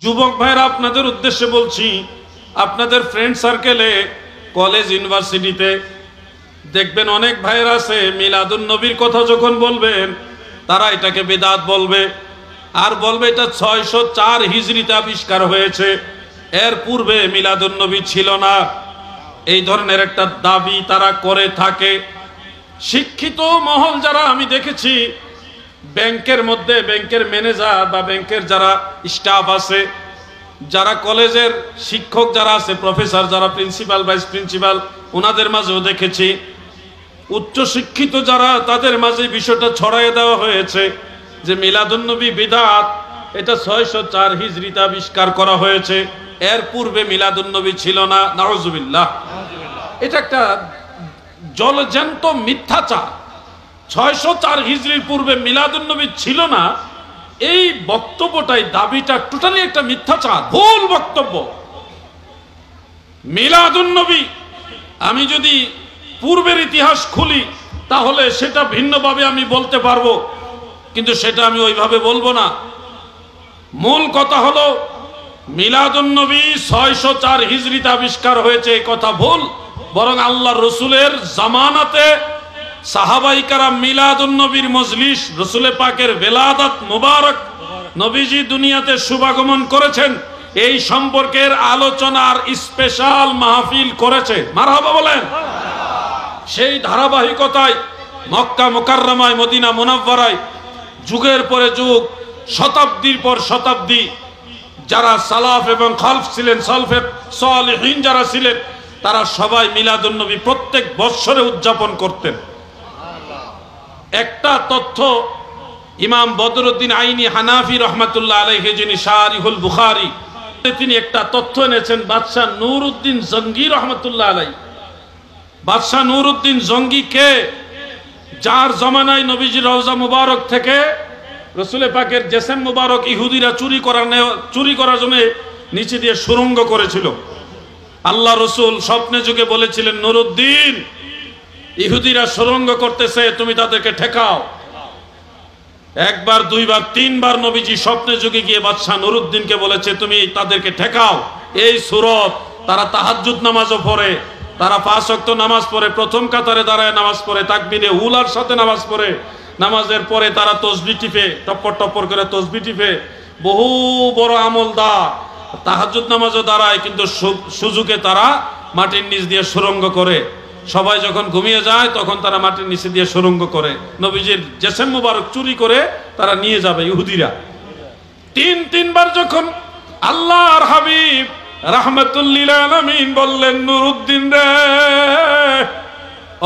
যুবক ভাইরা, আপনাদের উদ্দেশ্যে বলছি, আপনাদের ফ্রেন্ড সার্কেলে, কলেজ, ইউনিভার্সিটিতে দেখবেন অনেক ভাইরা আছে, মিলাদুন নবীর কথা যখন বলবেন তারা এটাকে বিদআত বলবে, আর বলবে এটা 604 হিজরিতে আবিষ্কার হয়েছে, এর পূর্বে মিলাদুন নবী ছিল না। এই ধরনের একটা দাবি তারা করে থাকে। শিক্ষিত মহল যারা আমি দেখেছি, ব্যাংকের মধ্যে ব্যাংকের ম্যানেজার বা ব্যাংকের যারা স্টাফ আছে, যারা কলেজের শিক্ষক যারা আছে, প্রফেসর যারা, প্রিন্সিপাল, ভাইস প্রিন্সিপাল, ওনাদের মাঝেও দেখেছি। উচ্চশিক্ষিত যারা, তাদের মাঝে বিষয়টা ছড়াইয়ে দেওয়া হয়েছে যে মিলাদুন নবী বিদআত, এটা 604 হিজরিতে আবিষ্কার করা হয়েছে, এর পূর্বে মিলাদুন নবী ছিল না। নাউজুবিল্লাহ। এটা একটা জলজ্যান্ত মিথ্যাচার। 604 হিজরির পূর্বে মিলাদুন নবী ছিল না, এই বক্তব্যটাই, দাবিটা টোটালি একটা মিথ্যাচার, ভুল বক্তব্য। মিলাদুন নবী, আমি যদি পূর্বের ইতিহাস খুলি তাহলে সেটা ভিন্নভাবে আমি বলতে পারবো, কিন্তু সেটা আমি ওইভাবে বলবো না। মূল কথা হলো মিলাদুন নবী 604 হিজরিতে আবিষ্কার হয়েছে, এই কথা ভুল। বরং আল্লাহর রসুলের জামানাতে সাহাবায়ে কেরাম মিলাদুন নবীর মজলিস, রসুল পাকের বেলাদাত মুবারক, নবীজি দুনিয়াতে শুভাগমন করেছেন, এই সম্পর্কের আলোচনার স্পেশাল মাহফিল করেছে। মারহাবা বলেন। সেই ধারাবাহিকতায় মক্কা মুকাররমায়, মদিনা মুনাওয়ারায় যুগের পরে যুগ, শতাব্দীর পর শতাব্দী যারা সালাফ এবং খালফ ছিলেন, সালফে সালেহীন যারা ছিলেন, তারা সবাই মিলাদুন নবী প্রত্যেক বৎসরে উদযাপন করতেন। একটা তথ্য ইমাম বদরুদ্দিন আইনি হানাফি রহমাতুল্লাহ আলাইহি, যিনি শারিহুল বুখারী, তিনি একটা তথ্য এনেছেন বাদশাহ নুরউদ্দিন জঙ্গি রহমাতুল্লাহ আলাইহি। বাদশাহ নুরউদ্দিন জঙ্গি কে? যার জমানায় নবীজির রওজা মুবারক থেকে রসুল পাকের জেসেম মুবারক ইহুদিরা চুরি করার জন্য নিচে দিয়ে সুড়ঙ্গ করেছিল। আল্লাহ রসুল স্বপ্নে যুগে বলেছিলেন, নুরউদ্দিন, ইহুদিরা সুড়ঙ্গ করতেছে, তুমি তাদেরকে ঠেকাও। একবার, দুইবার, তিনবার নবীজি স্বপ্নে যুগে গিয়ে বাদশাহ নুরউদ্দিনকে বলেছে, তুমি তাদেরকে ঠেকাও। এই সূরত, তারা তাহাজ্জুদ নামাজও পড়ে, তারা 5 ওয়াক্ত নামাজ পড়ে, প্রথম কাতারে দাঁড়ায় নামাজ পড়ে, তাকবীরে উলার সাথে নামাজ পড়ে, নামাজের পরে তারা তসবিহ টিপে, টপ্পর টপ্পর করে তসবিহ টিপে, বহু বড় আমলদার, তাহাজ্জুদ নামাজও দাঁড়ায়, কিন্তু সুযোগে তারা মাটির নিচ দিয়ে সুড়ঙ্গ করে। সবাই যখন ঘুমিয়ে যায় তখন তারা মাটির নিচে দিয়ে সুড়ঙ্গ করে, নবীজির জেসেম মুবারক চুরি করে তারা নিয়ে যাবে ইহুদিরা। তিনবার যখন আল্লাহর হাবিব রাহমাতুল্লিল আলামিন বললেন, নুরউদ্দিন রে,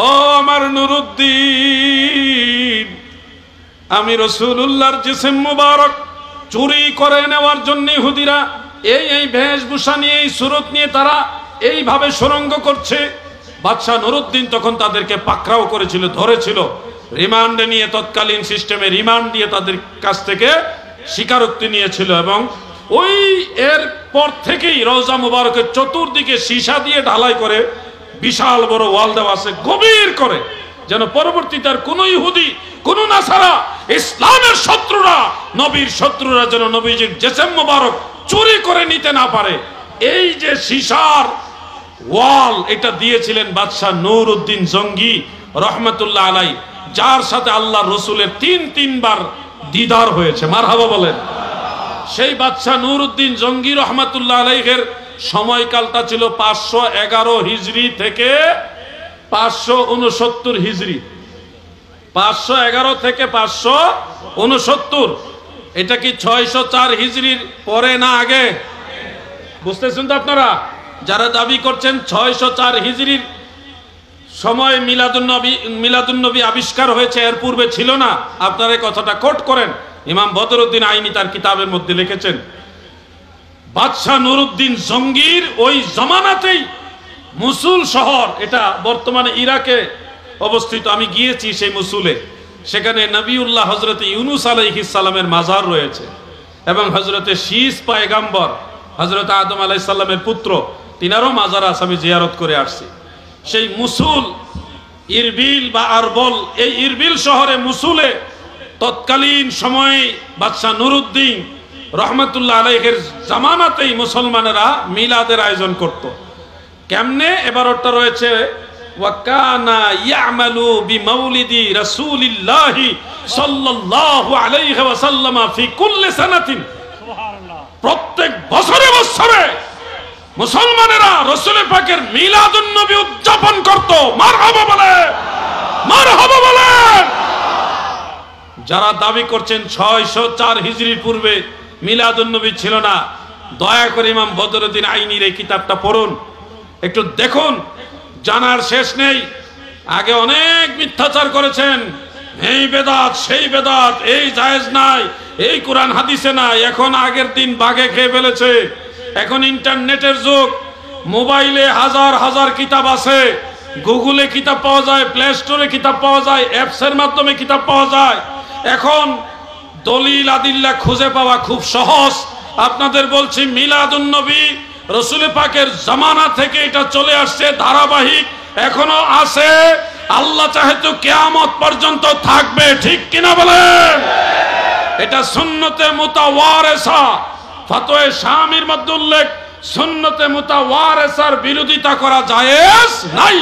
ও আমার নুরউদ্দিন, আমি রাসূলুল্লাহর জিসম মুবারক চুরি করে নেওয়ার জন্য ইহুদিরা এই বেশভূষা নিয়ে, এই সুরত নিয়ে তারা এইভাবে সুড়ঙ্গ করছে। বাদশাহ নুরউদ্দিন তখন তাদেরকে পাকড়াও করেছিল, ধরেছিল, রিমান্ডে নিয়ে, তৎকালীন সিস্টেমে রিমান্ড দিয়ে তাদের কাছ থেকে স্বীকারোক্তি নিয়েছিল। এবং ওই এর পর থেকেই রওজা মুবারকের চতুর্দিকে সীসা দিয়ে ঢালাই করে বিশাল বড় ওয়াল দেওয়া আছে, গভীর করে, যেন পরবর্তীতে আর কোন ইহুদি, কোন নাসারা, ইসলামের শত্রুরা, নবীর শত্রুরা যেন নবীজির জেসেম মুবারক চুরি করে নিতে না পারে। এই যে সীসার ওয়াল, এটা দিয়েছিলেন বাদশাহ নুরউদ্দিন জঙ্গি রহমাতুল্লাহ আলাইহি, যার সাথে আল্লাহ রসুলের তিনবার দিদার হয়েছে। মারহাবা বলেন। সেই বাদশাহ নুরউদ্দিন জঙ্গি রহমাতুল্লাহ আলাইহির সময়কালটা ছিল 511 হিজরি থেকে 569 হিজরি। 511 থেকে 569। এটা কি 604 হিজরির পরে না আগে? বুঝতেছেন তো আপনারা? যারা দাবি করছেন 604 হিজরির সময় মিলাদুন নবী আবিষ্কার হয়েছে, এর পূর্বে ছিল না, আপনারা এই কথাটা কোট করেন। ইমাম বদরুদ্দিন আইনি তার কিতাবের মধ্যে লিখেছেন, বাদশাহ নুরউদ্দিন জঙ্গির ওই জমানাতেই মুসুল শহর, এটা বর্তমানে ইরাকে অবস্থিত, আমি গিয়েছি সেই মুসুলে, সেখানে নবিউল্লাহ হযরত ইউনুস আলাইহিস সালামের মাজার রয়েছে, এবং হযরত শীস পয়গম্বর হযরত আদম আলাইহিস সালামের পুত্র, তিনারও মাজার আছে, আমি জিয়ারত করে আসছি। সেই মুসুল, ইরবিল বা আরবল, এই ইরবিল শহরে, মুসুলে তৎকালীন সময়ে বাদশাহ নুরউদ্দিন রহমতুল্লাহ আলাইহির জামানাতেই মুসলমানেরা মিলাদের আয়োজন করত। কেমনে? এবারটা রয়েছে ওয়াকানা ইয়ামালু বিমাউলিদি রাসূলিল্লাহি সাল্লাল্লাহু আলাইহি ওয়াসাল্লাম ফি কুল্লি সানাতিন। সুবহানাল্লাহ। প্রত্যেক বছরে বছরে মুসলমানেরা রাসূল পাকের মিলাদুন নবী উদযাপন করত। মারহাবা বলেন, মারহাবা বলেন। যারা দাবি করছেন 604 হিজরির পূর্বে মিলাদুন নবী ছিল না, দয়া করে ইমাম বদরুদ্দিন আইনির এই কিতাবটা পড়ুন, একটু দেখুন, জানার শেষ নেই। আগে অনেক মিথ্যাচার করেছেন, এই বেদাত সেই বেদাত, এই জায়েজ নাই, এই কোরআন হাদিসে নাই। এখন আগের দিন বাগে খেয়ে ফেলেছে। এখন ইন্টারনেটের যুগ, মোবাইলে হাজার হাজার কিতাব আছে, গুগলে কিতাব পাওয়া যায়, প্লে স্টোরে কিতাব পাওয়া যায়, অ্যাপসের মাধ্যমে কিতাব পাওয়া যায়। এখন দলিল আদিল্লা খুঁজে পাওয়া খুব সহজ। আপনাদের বলছি মিলাদুন নবী রাসূল পাকের জামানা থেকে এটা চলে আসছে, ধারাবাহিক এখনো আছে, আল্লাহ চাহে তো কিয়ামত পর্যন্ত থাকবে। ঠিক কিনা বলেন? এটা সুন্নতে মুতাওয়ারিসা। ফতোয়া শামির মধ্যে উল্লেখ, সুন্নতে মুতাওয়ারিসার বিরোধিতা করা জায়েজ নাই।